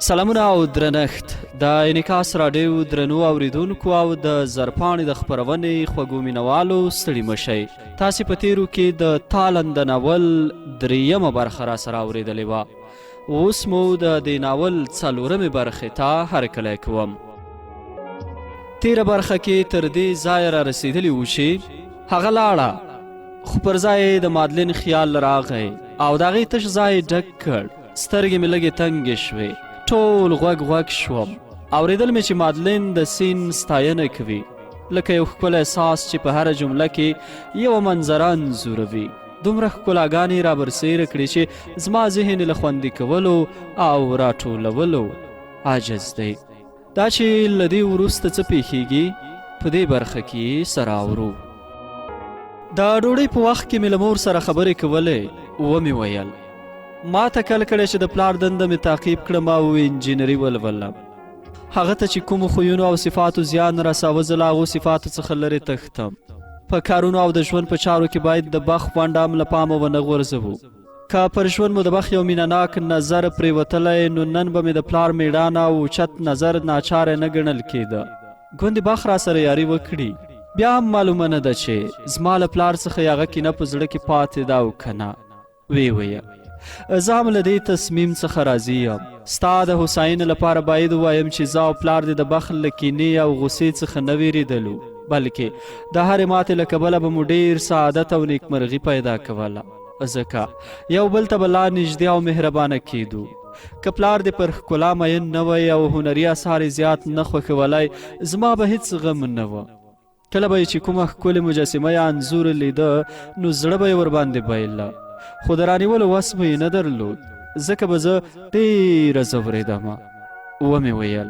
سلامونه او درنښت د انعکاس راډیو درنو اوریدونکو او د زرپاڼې د خپرونې خوږو مینوالو ستړي مشئ. تاسې په تیرو کې د تالنده ناول دریمه برخه راسره اورېدلې وه. اوس مو د دې ناول څلورمې برخې ته هرکلی کوم. تیره برخه کې تر دې ځایه را رسېدلي وو چې هغه لاړه، خو پر ځای د مادلین خیال راغی او د هغې تش ځای ډک کړ. سترګې مې لږې تنګې شوې، ټول غوږ شوم. اورېدل مې چې مادلین د سین ستاینه کوي، لکه یو ښکلی احساس چې په هره جمله کې یوه منظره انځوروي. دومره ښکلاګانې را برسېره کړې چې زما ذهن له خوندي کولو او راټولولو عاجز دی. دا چې له دې وروسته څه پیښیږي په دې برخه کې سره اورو. د ډوډۍ په وخت کې مې له مور سره خبرې کولې. ومې ویل ما ته کله کله چې د پلار دنده مې تعقیب کړم او انجینري ولولم، هغه ته چې کومو خویونو او صفاتو زیان رساوه زه له هغو صفاتو څخه لرې تښتم. په کارونو او د ژوند په چارو کې باید د بخ ونډه هم له پامه ونه غورځوو. که پر ژوند مو د بخ یو مینهناک نظر پرېوتلی، نو نن به مې د پلار میړانه او اوچت نظر ناچاره نه ګڼل کېده. ګوندې بخ را سره یاري وکړي. بیا هم معلومه نه ده چې زما له پلار څخه یې هغه کینه په زړه کې پاتې ده او که نه. ویې ویل زه هم له دې تصمیم څخه راضي یم. ستا د هوساینې لپاره باید ووایم چې زه او پلار دې د بخل له کینې او غصې څخه نه ویرېدلو، بلکې د هرې ماتې له کبله به مو ډېر سعادت او نیکمرغي پیدا کوله، ځکه یو بل ته به لا نږدې او مهربانه کېدو. که پلار دې پر ښکلا مین نه وی او هنري اثار یې زیات نه خوښولی، زما به هېڅ غم نه وه. کله به یې چې کومه ښکلې مجسمه یا انځور لیده، نو زړه به یې ورباندې بایله، خو د رانیولو وس به یې نه درلود، ځکه به زه ډېره ځورېدمه. ومې ویل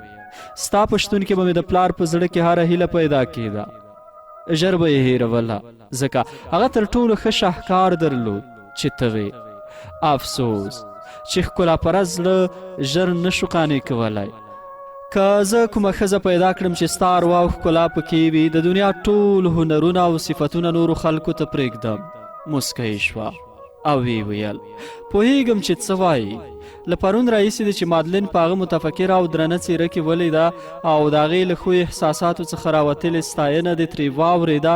ستا په شتون کې به مې د پلار په زړه کې هره هیله پیدا کېده. ژر به یې هېروله، ځکه هغه تر ټولو ښه شاهکار درلود چې ته وې. افسوس چې ښکلا پرست زړه ژر نه شو قانع کولی. که زه کومه ښځه پیدا کړم چې ستا اروا او ښکلا پکې وي، د دنیا ټول هنرونه او صفتونه نورو خلکو ته پرېږدم. موسکی شوه او وی ویل پوهیږم چې څه وایي. له پرون راهیسې دی چې مادلین په هغه متفکره او درنه څېره کې ولیده او د هغې له ښو احساساتو څخه راوتلې ستاینه دې ترې واورېده.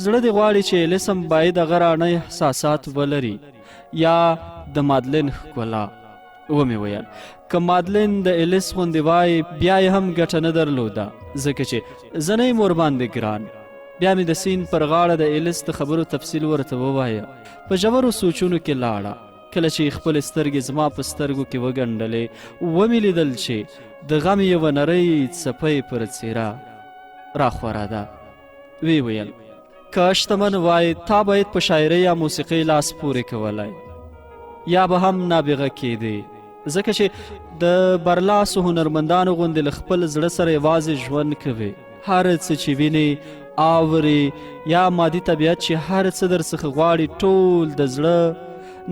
زړه دې غواړي چې ایلیسم باید هغه راڼه احساسات ولري یا د مادلین ښکلا. ومې ویل که مادلین د ایلیس غوندې وای، بیا یې هم ګټه نه درلوده، ځکه چې زه نه یم ورباندې ګران. بیا مې د سین پر غاړه د ایلیس د خبرو تفصیل ورته ووایه. په ژورو سوچونو کې لاړه. کله چې خپلې سترګې زما په سترګو کې وګنډلې، ومې لیدل چې د غم یوه نرۍ څپۍ پر څېره راخوره ده. وی ویل که شتمن وای، تا باید په شاعرۍ یا موسیقۍ لاس پورې کولی، یا به هم نابغه کېدې، ځکه چې د برلاسو هنرمندانو غوندې له خپل زړه سره یوازې ژوند کوي. هر څه چې وینې اوري یا مادي طبیعت چې هر څه در څخه غواړي، ټول د زړه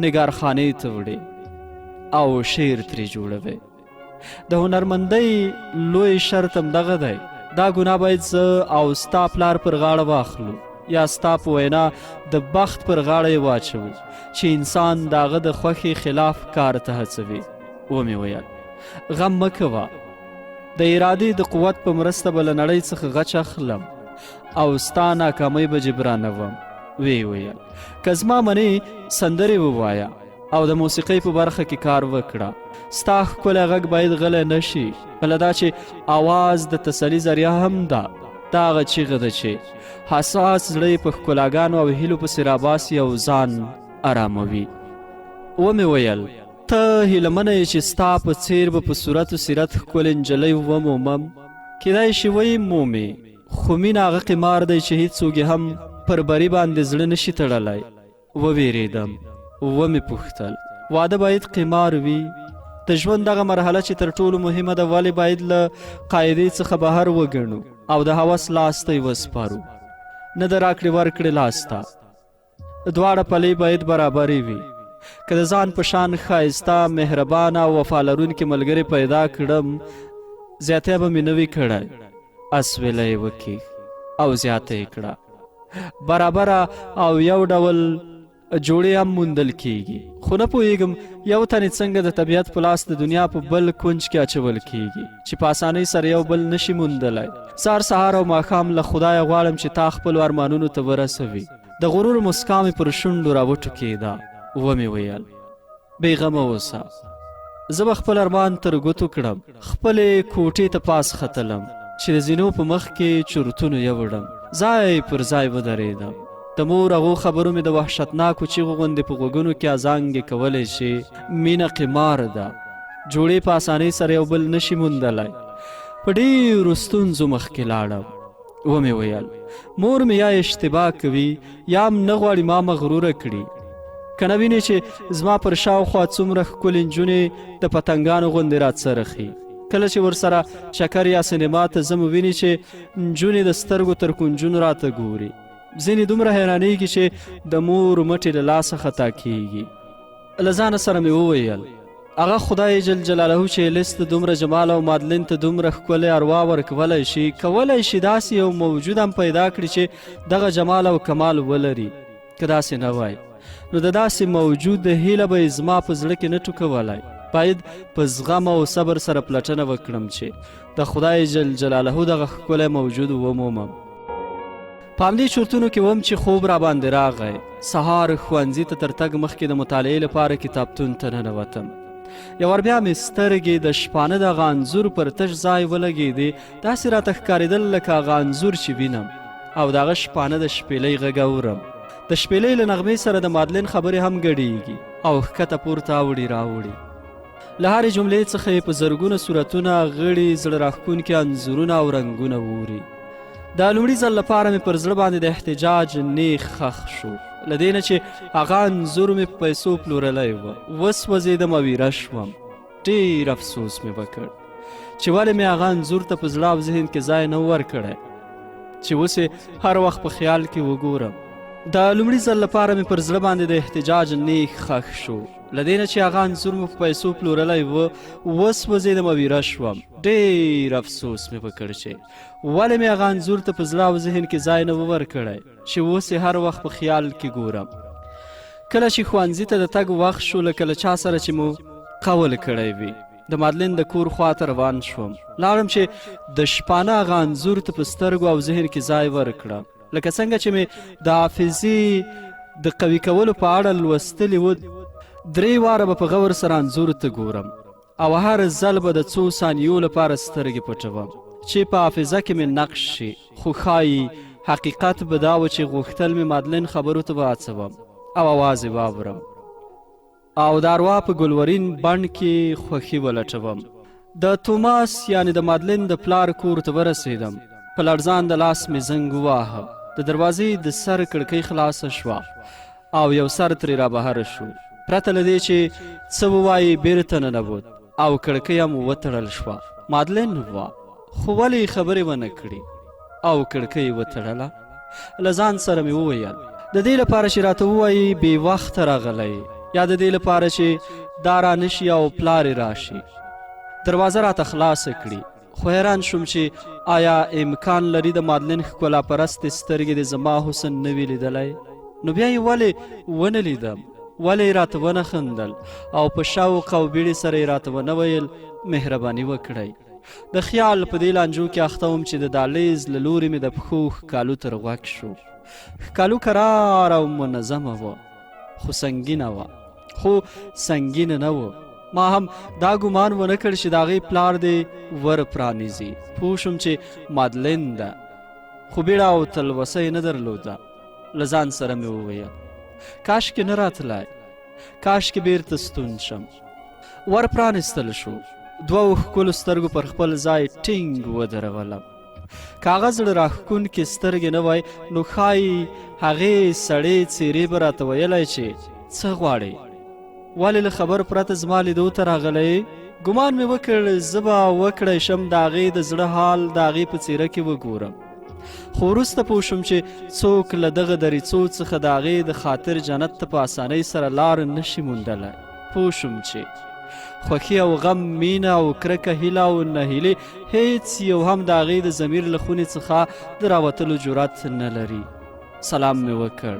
نګارخانې ته وړي او شعر ترې جوړوي. د هنرمندۍ لوی شرط هم دغه دی. دا ګناه باید زه او ستا پلار پر غاړه واخلو، یا ستا په وینا د بخت پر غاړه یې واچوو چې انسان د هغه د خوښې خلاف کار ته هڅوي. ومې ویل غم مه کوه، د ارادې د قوت په مرسته به له نړۍ څخه غچ اخلم او ستا ناکامۍ به جبرانوم. وی ویل که زما منې سندرې ووایه او د موسیقۍ په برخه کې کار وکړه. ستا ښکلی غږ باید غلی نه شي، بله دا چې آواز د تسلي ذریعه هم ده. دا هغه چیغه ده چې حساس زړه یې په ښکلاګانو او هیلو پسې راباسي او ځان اراموي. ومې ویل ته هیلهمنه یې چې ستا په څېر به په صورت و سیرت ښکلې نجلۍ ومومم. کیدای شي ویې مومې، خو مینه هغه قمار دی چې هیڅوک هم پر بری باندې زړه نشي تړلی. وویرېدم. ومې پوښتل واده باید قمار وي؟ د ژوند دغه مرحله چې تر ټولو مهمه ده، ولې باید له قاعدې څخه بهر وګڼو او د هوس لاس ته یې وسپارو؟ نه د راکړې ورکړې لاس ته. دواړه پلې باید برابرې وي. که د ځان په شان ښایسته، مهربانه او وفا لرونکي ملګري پیدا کړم، زیاتیا به مې نه وي کړی. اسویله یې وکیښ او زیاته یې کړه. برابره او یو ډول جوړې هم موندل کیږي، خو نه پوهیږم یو تنې څنګه د طبیعت په لاس د دنیا په بل کونج کې اچول کیږي چې په اسانۍ سره یو بل نشي موندلی. سهار او ماښام له خدایه غواړم چې تا خپلو ارمانونو ته ورسوي. د غرور مسکا مې پر شونډو راوټوکېده. ومې ویل بېغمه اوسه، زه به خپل ارمان تر ګوتو کړم. خپلې کوټې ته پاس ختلم چې د زینو په مخ کې چورتونو یوړم. ځای پر ځای ودرېدم. د مور هغو خبرو مې د وحشتناکو چیغو غوندې په غوږونو کې ازانګې کولی چې مینه قمار ده، جوړې په اسانۍ سره یو بل نشي موندلی. په ډېرو ستونزو مخکې لاړم. ومې ویل مور مې یا اشتباه کوي یا هم نه غواړي ما مغروره کړي. که نه وینې چې زما پر شاوخوا څومره ښکلې نجونې د پتنګانو غوندې راڅرخي. کله چې ورسره چکر یا سینما ته ځم ویني چې نجونې د سترګو تر کونجونو راته ګوري. ځینې دومره حیرانېږي چې د مور مټې له لاسه خطا کیږي. له ځانه سره مې وویل هغه خدای جل جلاله چې لیس ته دومره جمال او مادلین ته دومره ښکلی اروا ورکولی شي، کولی شي داسې یو موجود هم پیدا کړي چې دغه جمال او کمال ولري. که داسې نه وای نو د داسې موجود د هیله به یې زما په زړه کې نه ټوکولی. باید په زغم او صبر سره پلټنه وکړم چې د خدای جل جلاله دغه ښکلی موجود ومومم. په همدې چورتونو کې وم چې خوب را باندې راغی. سهار ښوونځي ته تر تګ مخکې د مطالعې لپاره کتابتون ته ننوتم. یو ور بیا مې سترګې د شپانه دغه انځور پر تش ځای ولګېدې. داسې راته ښکارېدل لکه هغه انځور چې وینم او د هغه شپانه د شپېلۍ غږ اورم. د شپېلۍ له نغمې سره د مادلین خبرې هم ګډېږي او ښکته پورته اوړي راوړي. له هرې جملې څخه یې په زرګونه صورتونه، غړي، زړه راښکونکي انځورونه او رنګونه ووري. د لومړي ځل لپاره مې پر زړه باندې د احتجاج نیغ خښ شو، له دې نه چې هغه انځور مې په پیسو پلورلی و. وسوځېدم او ویره شوم. ډېر افسوس مې وکړ چې ولې مې هغه انځور ته په زړه او ذهن کې ځای نه ورکړی چې اوس یې هر وخت په خیال کې وګورم. د لومړي ځل لپاره مې پر زړه باندې د احتجاج نیغ خښ شو، له دې نه چې هغه انځور مې په پیسو پلورلی و. وسوځېدم او ویره شوم. ډېر افسوس مې وکړ چې ولې مې هغه انځور ته په زړه او ذهن کې ځای نه و ورکړی چې اوس یې هر وخت په خیال کې ګورم. کله چې ښوونځي ته د تګ وخت شو، لکه له چا سره چې مو قول کړی وي، د مادلین د کور خواته روان شوم. لاړم چې د شپانه هغه انځور ته په سترګو او ذهن کې ځای ورکړم، لکه څنګه چې مې د حافظې د قوي کولو په اړه لوستلي و. 3 واره به په غور سره انځور ته ګورم او هر ځل به د څو ثانیو لپاره سترګې پټوم چې په حافظه کې مې نقش شي. خو ښایي حقیقت به دا و چې غوښتل مې مادلین خبرو ته به هڅوم او اواز یې واورم او د اروا په ګلورین بڼ کې خوښي ولټوم. د توماس یعنې د مادلین د پلار کور ته ورسېدم. په لړزان د لاس مې زنګ وواهه. د دروازې د سر کړکۍ خلاصه شوه او یو سر ترې رابهر شو. پرته له دې چې څه ووایي بیرته ننوت او کړکۍ هم وتړل شوه. مادلین وه، خو ولې خبرې ونه کړي او کړکۍ وتړله. له ځان سره مې وویل د دې لپاره چې راته ووایي بې وخته راغلی، یا د دې لپاره چې دا رانشي او پلار یې راشي. دروازه راته خلاصه کړي. خو حیران شوم چې آیا امکان لري د مادلین ښکلا پرستې سترګې د زما حسن نه وي لیدلی؟ نو بیا یې ولې ونه لیدم؟ ولې یې راته ونه خندل او په شوق او بیړې سره یې راته ونه ویل مهرباني وکړئ؟ د خیال په دې لانجو کې اخته وم چې د دهلیز له لورې مې د پښو ښکالو تر غوږ شو. ښکالو کرار او منظمه وه، خو سنګینه وه. نه وه. ما هم دا ګمان ونه کړ چې د هغې پلار دې ور پرانیزي. پوه شوم چې مادلین ده، خو بیړه او تلوسه یې نه درلوده. له ځان سره مې وویل کاشکې نه راتلی، کاشکې بیرته ستون شم. ور پرانیستل شو. 2 ښکلو سترګو پر خپل ځای ټینګ ودرولم. که هغه زړه راښکونکې سترګې نه وای نو ښایي هغې سړې څېرې به راته ویلی چې څه غواړې؟ ولې له خبر پرته زما لیدو ته راغلی؟ ګمان مې وکړ زه به وکړی شم د هغې د زړه حال د هغې په څېره کې وګورم. خو وروسته پوه شوم چې څوک له دغه دریڅو څخه د هغې د خاطر جنت ته په اسانۍ سره لار نشي موندلی. پوه شوم چې خوښي او غم، مینه او کرکه، هیله او نهیلې هیڅ یو هم د هغې د ضمیر له خونې څخه د راوتلو جرأت نه لري. سلام مې وکړ.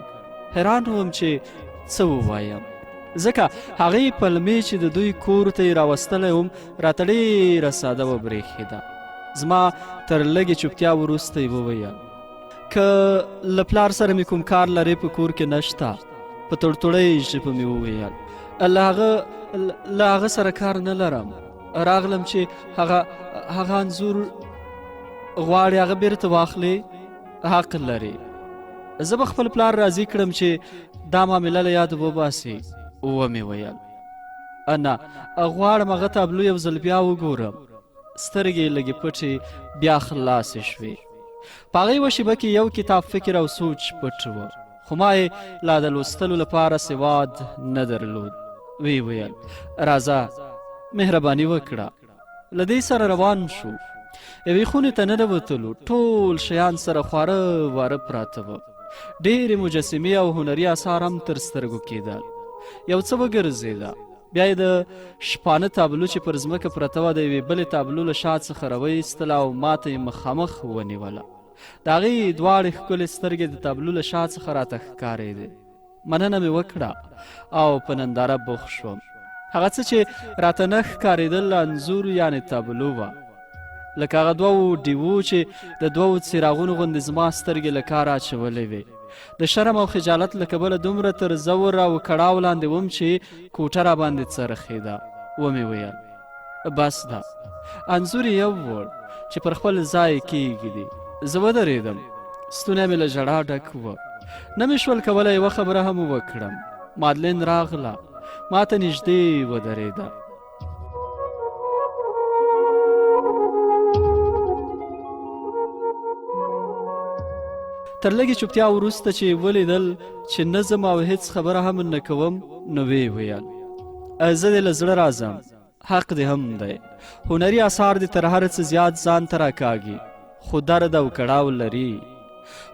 حیران وم چې څه ووایم، ځکه هغې پلمې چې د دوی کور ته یې راوستلی وم راته ډېره ساده وبرېښېده. زما تر لږې چوپتیا وروسته یې وویل که له پلار سره مې کوم کار لرې په کور کې نشته. په تړتړۍ ژبه مې وویل له هغه سره کار نه لرم، راغلم چې هغه انځور غواړې هغه بیرته واخلې، حق لرې. زه به خپل پلار راضي کړم چې دا معامله له یاده وباسي. ومې ویل نه، غواړم هغه تابلو یو ځل بیا وګورم. سترګې لږې پټې بیا خلاصې شوې. په هغې یوه شیبه کې یو کتاب فکر او سوچ پټ و، خو ما یې لا د لوستلو لپاره سواد نه درلود. وی ویل راځه مهرباني وکړه. له دې سره روان شو. یوې خونې ته ننوتلو. ټول شیان سره خواره واره پراته وه. ډېرې مجسمې او هنري اثار هم تر سترګو کېدل. یو څه وګرځېده، بیا یې د شپانه تابلو چې پر ځمکه پرته وه د یوې بلې تابلو له شا څخه راویستله او ما ته یې مخامخ ونیوله. د هغې دواړې ښکلې سترګې د تابلو له شا څخه راته ښکارېدې. مننه مې وکړه او په ننداره بوخت شوم. هغه څه چې راته نه ښکارېدل انځور یعنې تابلو وه، لکه هغه دوو ډیوو چې د دوو څراغونو غوندې زما سترګې له کاره اچولې وې. د شرم او خجالت له کبله دومره تر زور او کړاو لاندې وم چې کوټه را باندې څرخېده. ومې ویل بس ده، انځور یو وړ چې پر خپل ځای کېږدي. زه ودرېدم. ستونی مې له ژړا ډک و. نه مې شول کولی یوه خبره هم وکړم. مادلین راغله، ما ته نږدې ودرېده. تر لږې چوپتیا وروسته چې ولیدل چې نه ځم او هېڅ خبره هم نه کوم، نو ویې ویل زه دې له زړه راځم، حق دې هم دی. هنري اثار دې تر هر څه زیات ځان ته راکاږي، خو درد او کړاو لري.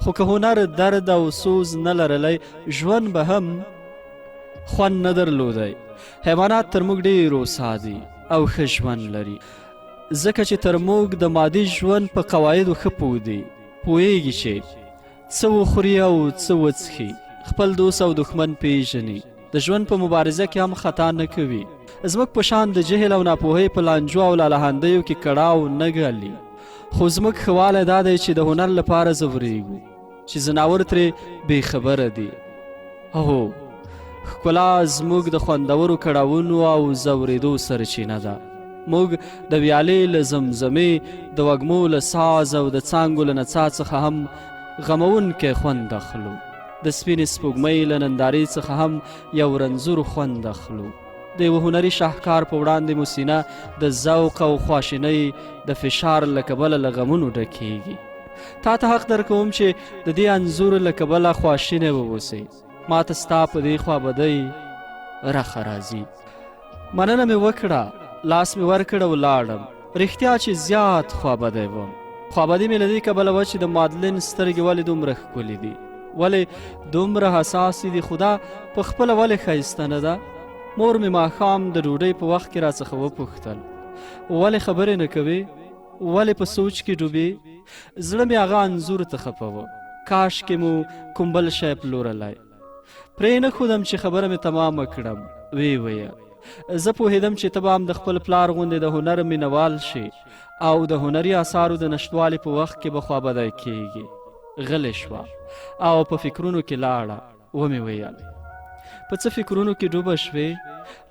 خو که هنر درد او سوز نه لرلی، ژوند به هم خوند نه درلودی. حیوانات تر موږ ډېر هوسا دي او ښه ژوند لري، ځکه چې تر موږ د مادي ژوند په قواعدو ښه پوه دي. پوهېږي چې څه وخوري او څه وڅښي، خپل دوست او دښمن پیژني، د ژوند په مبارزه کې هم خطا نه کوي. زموږ په شان د جهل او ناپوهۍ په لانجو او لالهندیو کې کړاو نه ګالي. خو زموږ ښه والی دا دی چې د هنر لپاره ځورېږو، چې ځناور ترې بې خبره دي. هو، ښکلا زموږ د خوندورو کړاوونو او ځورېدو سرچینه ده. موږ د ویالې له زمزمې، د وږمو له ساز او د څانګو له نڅا څخه هم غمونکی خوند اخلو. د سپینې سپوږمۍ له نندارې څخه هم یو رنځور خوند اخلو. د یوه هنري شاهکار په وړاندې مو سینه د ذوق او خواشینۍ د فشار له کبله له غمونو ډکېږي. تا ته حق درکوم چې د دې انځور له کبله خواشینی واوسئ. ما ته ستا په دې خوابدۍ رخه راځي. مننه مې وکړه، لاس مې ورکړ او لاړم. رښتیا چې زیات خوابدی وم. خوابدي مې له دې کبله وه چې د مادلین سترګې ولې دومره ښکلې دي، ولې دومره حساسې دي. خو دا په خپله ولې ښایسته نه ده؟ مور مې ماښام د ډوډۍ په وخت کې راڅخه وپوښتل ولې خبرې نه کوې، ولې په سوچ کې ډوبې؟ زړه مې هغه انځور ته خفه. کاشکې مو کوم بل شی پلورلی. پرې نه ښودم چې خبره مې تمامه کړم. ویې ویل زه پوهېدم چې ته به هم د خپل پلار غوندې د هنر مینوال شي او د هنري اثارو د نشتوالي په وخت کې به خوابدی کېږي. غلې شوه او په فکرونو کې لاړه. ومې ویل په څه فکرونو کې ډوبه شوې؟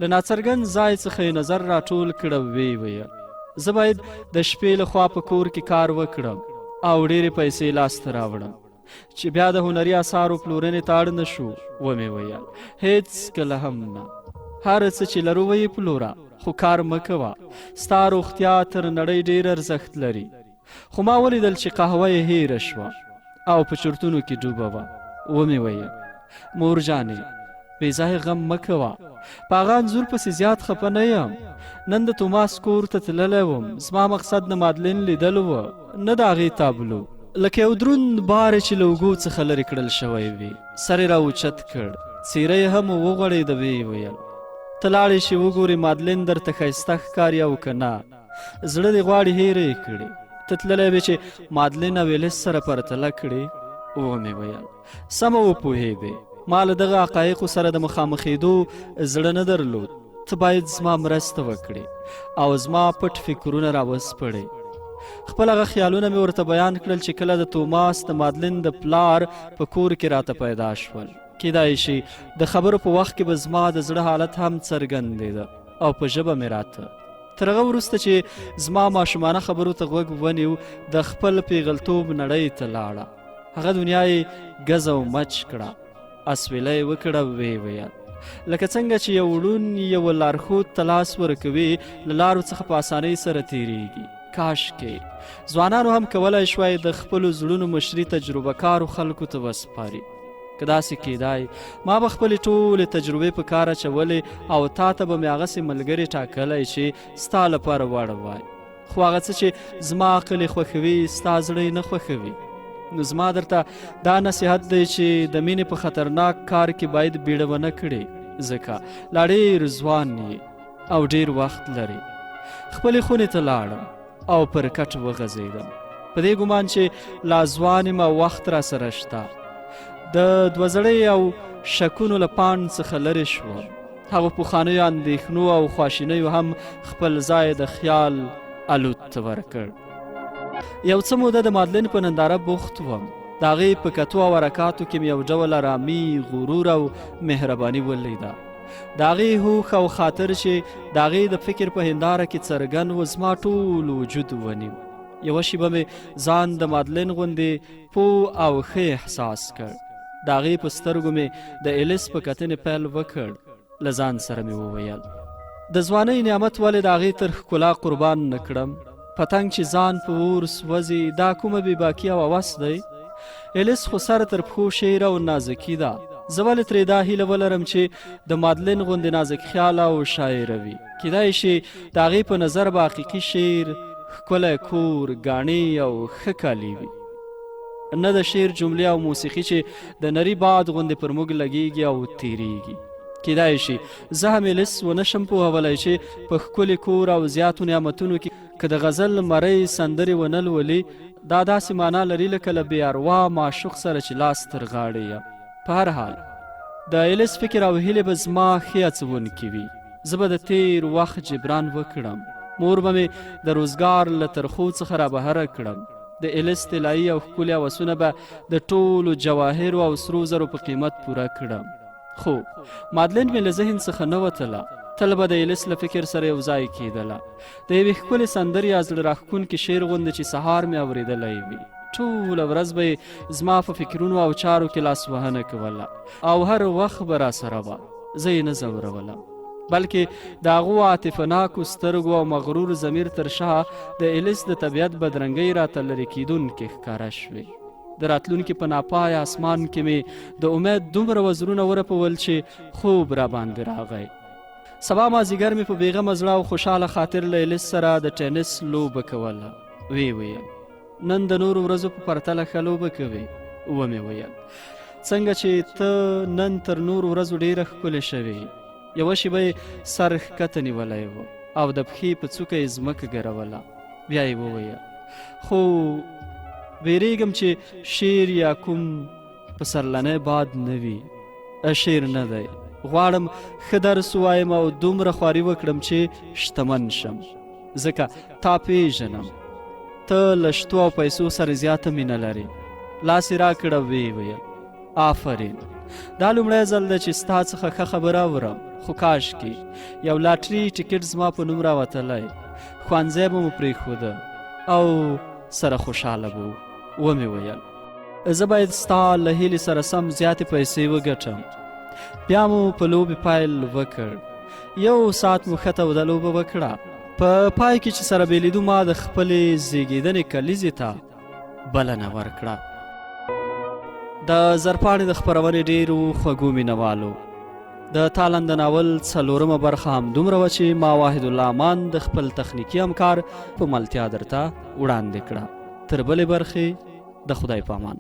له ناڅرګند ځای څخه یې نظر راټول کړه. ویې ویل زه باید د شپې له خوا په کور کې کار وکړم او ډېرې پیسې لاسته راوړم چې بیا د هنري اثارو پلورنې ته اړ نه شو. ومې ویل هېڅ کله هم نه. هر څه چې لرو ویې پلوره، خو کار مه کوه. ستا روغتیا تر نړۍ ډېر ارزښت لري. خو ما ولیدل چې قهوه یې هېره شوه او په چرتونو کې ډوبه وه. ومې ویل مور جانې بې ځایه غم مه کوه. په هغه انځور پسې زیات خفه نه یم. نن د توماس کور ته تللی وم. زما مقصد د مادلین لیدلو وه، نه د هغې تابلو. لکه یو دروند بار چې له اوږو څخه لرې کړل شوی وي. سر یې راوچت کړ، څېره یې هم وغوړېده. ویې ویل ته لاړې شي وګورې مادلین درته ښایسته ښکاري او که نه، زړه دې غواړي هېره یې کړې. ته تللی وې چې مادلین او ویلس سره پرتله کړې. ومې ویل سمه وپوهېدې. ما له دغه حقایقو سره د مخامخېدو زړه نه درلود. ته باید زما مرسته وکړې او زما پټ فکرونه راوسپړې. خپل هغه خیالونه مې ورته بیان کړل چې کله د توماس د مادلین د پلار په کور کې راته پیدا شول. کیدای شي د خبرو په وخت کې به زما د زړه حالت هم څرګندېده او په ژبه مې راته. تر هغه وروسته چې زما ماشومانه خبرو ته غوږ ونیو، د خپل پیغلتوب نړۍ ته لاړه. هغه دنیا یې ګز او مچ کړه، اسویله یې وکړه، ویې ویل لکه څنګه چې یو ړوند یوه لارښود ته لاس ورکوي، له لارو څخه په اسانۍ سره تیریږي. کاشکې ځوانانو هم کولی شوای د خپلو زړونو مشري تجربه کارو خلکو ته وسپاري. که داسې کیدای ما به خپلې ټولې تجربې په کار اچولې او تا ته به مې هغسې ملګري ټاکلی چې ستا لپاره وړ وای. خو هغه څه چې زما عقل یې خوښوي ستا زړه یې نه خوښوي. نو زما درته دا نصیحت دی چې د مینې په خطرناک کار کې باید بیړه ونه کړې، ځکه لا ډېر ځوان یې او ډېر وخت لرې. خپلې خونې ته لاړم او پر کټ وغځېدم، په دې ګمان چې لا ځوان یم او وخت را سره شته. د دوزړۍ او شکونو له پاڼ څخه لرې شوم. هغو پخوانیو اندېښنو او خواشینیو هم خپل ځای د خیال الوت ته ورکړ. یو څه موده د مادلین په ننداره بوخت وم. د هغې په کتو او حرکاتو کې مې یو ډول ارامي، غرور او مهرباني ولیده. د هغې هوښ او خاطر چې د هغې د فکر په هنداره کې څرګند و زما ټول وجود ونیو. یوه شیبه مې ځان د مادلین غوندې پوه او ښه احساس کړ. د هغې په سترګو مې د ایلیس په کتنې پیل وکړ. له ځان سره مې وویل د ځوانۍ نعمت ولې د هغې تر ښکلا قربان نه کړم؟ پتنګ چې ځان په اور سوځي، دا کومه بې باکي او هوس دی؟ ایلیس خو سر تر پښو شعر او نازکي ده. زه ولې ترې دا هیله ولرم چې د مادلین غوندې نازک خیال او شاعره وي؟ کیدای شي د هغې په نظر به حقیقي شعر ښکلی کور، ګاڼې او ښه کالي وي، نه د شعر جملې او موسیقي چې د نري باد غوندې پر موږ لګیږي او تیریږي. کیدای شي زه هم ایلیس ونه شم پوهولی چې په ښکلي کور او زیاتو نعمتونو کې که د غزل مرۍ سندرې ونه لولي، دا داسې معنا لري لکه له بې اروا معشوق سره چې لاس تر غاړې یم. په هر حال د ایلیس فکر او هیلې به زما ښې هڅونکي وي. زه به د تیر وخت جبران وکړم. مور به مې د روزګار له ترخو څخه رابهره کړم. د ایلیس طلایي او ښکلي هوسونه به د ټولو جواهرو او سرو زرو په قیمت پوره کړم. خو مادلین مې له ذهن څخه نه وتله. تل به د ایلیس له فکر سره یو ځای کېدله. د یوې ښکلې سندرې یا زړه راښکونکي شعر غوندې چې سهار مې اورېدلی وي. ټوله ورځ به زما په فکرونو او چارو کې لاسوهنه کوله او هر وخت به راسره وه. زه یې نه ځورولم، بلکې د هغو عاطفهناکو سترګو او مغرور ضمیر تر شا د ایلیس د طبیعت بدرنګۍ راته لرې کېدونکې ښکاره شوې. د راتلونکي په ناپایه اسمان کې مې د امید دومره وزرونه ورپول چې خوب را باندې راغی. سبا مازدیګر مې په بېغمه زړه او خوشحاله خاطر له ایلیس سره د ټینس لوبه کوله. ویې ویل نن د نورو ورځو په پرتله ښه لوبه کوې. ومې ویل څنګه چې ته نن تر نورو ورځو ډېره ښکلې شوې. یوه شیبه یې سر ښکته نیولی و او د پښې په څوکه یې ځمکه ګروله. بیا یې وویل خو بیریږم چې شعر یا کوم پسرلنی باد نه وي. شعر نه دی. غواړم ښه درس ووایم او دومره خواري وکړم چې شتمن شم، ځکه تا پیژنم. ته له شتو او پیسو سره زیاته مینه لرې. لاس یې راکړه، ویې ویل آفرین، دا لومړی ځل ده چې ستا څخه ښه خبره اورم. خو کاشکې یو لاټري ټیکټ زما په نوم راوتلی، ښوونځی به مو پرېښوده او سره خوشحاله به وو. ومې ویل زه باید ستا له هیلې سره سم زیاتې پیسې وګټم. بیا مو په لوبې پیل وکړ. 1 ساعت مو ښه توده لوبه وکړه. په پای کې چې سره بېلېدو ما د خپلې زیږېدنې کلیزې ته بلنه ورکړه. د زرپاڼې د خپرونې ډېرو خوږو مینهوالو، د تالنده ناول 4مه برخه همدومره وه چې ما واحد الله امان د خپل تخنیکي همکار په ملتیا درته وړاندې کړه. تر بلې برخې د خدای په امان.